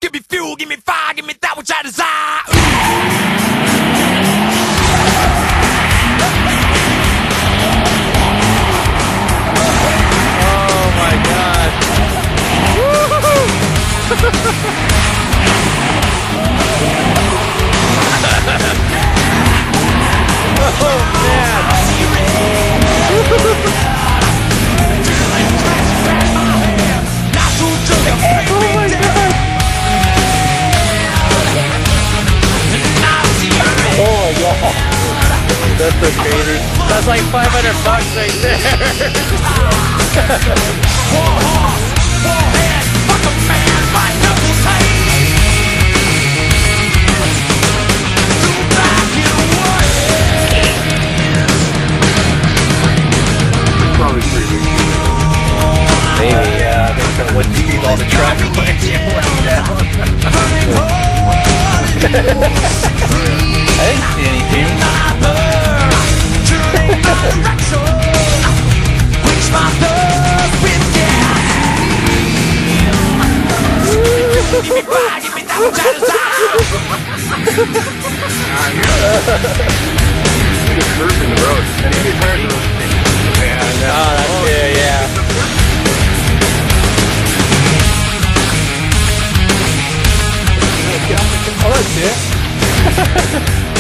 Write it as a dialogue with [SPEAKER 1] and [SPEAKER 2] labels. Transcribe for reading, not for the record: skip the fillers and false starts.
[SPEAKER 1] Give me fuel, give me fire, give me that which I desire.
[SPEAKER 2] Oh my God. Oh man. That's so crazy. That's like $500 right there.
[SPEAKER 3] Probably 3 weeks.
[SPEAKER 2] Maybe, yeah. They're gonna wouldn't keep all the traffic lights I didn't see anything.
[SPEAKER 3] Just cruising the road. And you get tired of the road.
[SPEAKER 2] Oh, that's it, yeah. Oh, that's it.